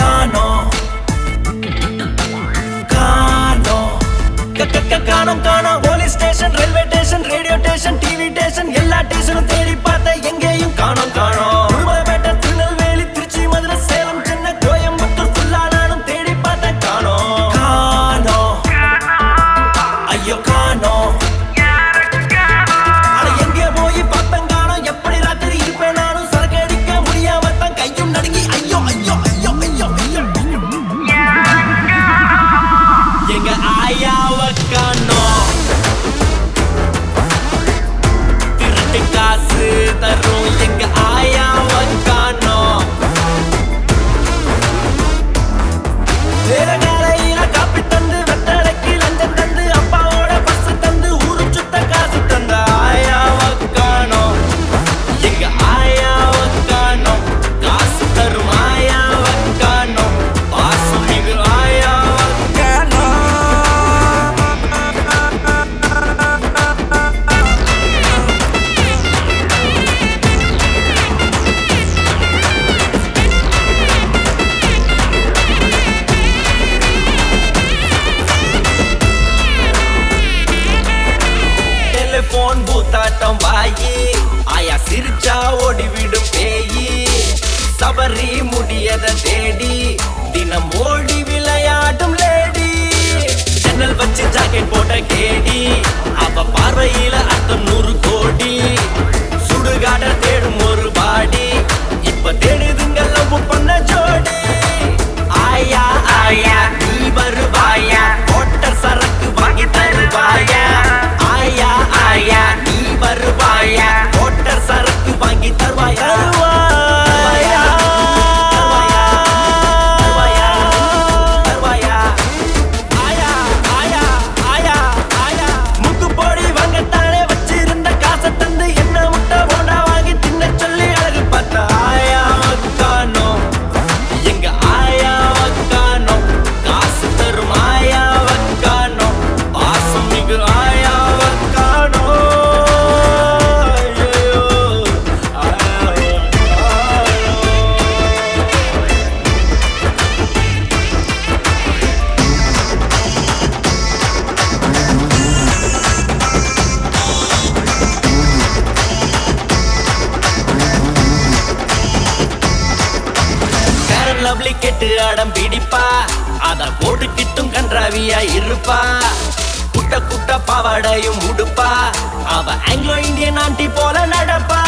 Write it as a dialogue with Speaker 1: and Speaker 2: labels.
Speaker 1: காணோம் காணோம் காணோம் காணோம் police station railway station radio station TV station எல்லா ஸ்டேஷனும் தேடி பார்த்த எங்கேயும் காணோம் காணோம் உடுமலைப்பேட்டை திருநெல்வேலி திருச்சி மதுரை சேலம் சென்னை கோயம்புத்தூர் ஃபுல்லா நானும் தேடி பார்த்தேன் காணோம் காணோம் ஐயோ காணோம் அட எங்கே போய் பார்த்தேன் காணோம் எப்படி ராத்திரி இருப்பேன் நானும் சரக்கு அடிக்க முடியாம தான் கையும் நடுங்கி ஐயோ ஐயோ ஐயோ ஐயோ ஐயோ எங்க ஆயாவ காணோம் திருட்டு காசு தரும் எங்க ஆயாவ காணோம் வேற காலையில காப்பி தந்து வெத்தலைக்கு லஞ்சம் தந்து அப்பாவோட பஸ் தந்து ஊரு சுத்த காசு தந்த ஆயாவ காணோம் எங்க ஆயாவ காணோம் காசு தரும் ஆயாவ காணோம் பாசம் மிகு ஆயாவ காணோம் டெலிபோன் பூத்தாட்டம் வாயி ஆயா சிரிச்சா ஓடிவிடும் பேயி சபரி முடியத தேடி தினம் ஓடி விளையாடும் லேடி ஜன்னல் வச்சு ஜாக்கெட் போட்ட கேடி அவ பார்வையில அர்த்தம் 100 கோடி சுடுகாட தேடும் ஒரு பாடி இப்ப தேடுதுங்க லவ் பண்ண ஜோடி ஆயா ஆயா நீ வருவாயா ஓட்ட சரக்கு வாங்கி தருவாயா ஆயா ஆயா நீ வருவாயா ஓட்ட சரக்கு வாங்கி தருவாயா தருவாயா தருவாயா தருவாயா ஆயா ஆயா ஆயா ஆயா முக்கு போடி வாங்கத்தானே வச்சிருந்த காசை தந்து என்ன முட்டை போண்டா வாங்கி தின்ன சொல்லி அழகு பார்த்த ஆயாவ காணோம் எங்க ஆயாவ காணோம் காசு தரும் ஆயாவ காணோம் பாசம் மிகு ஆயாவ காணோம் ஐயோ ஆயாவ காணோம் Karen lovely கெட்டு அடம் பிடிப்பா அத போட்டுக்கிட்டும் கன்றாவியா இருப்பா குட்ட குட்ட பாவாடையும் உடுப்பா அவ ஆங்கிலோ இந்தியன் ஆண்டி போல நடப்பா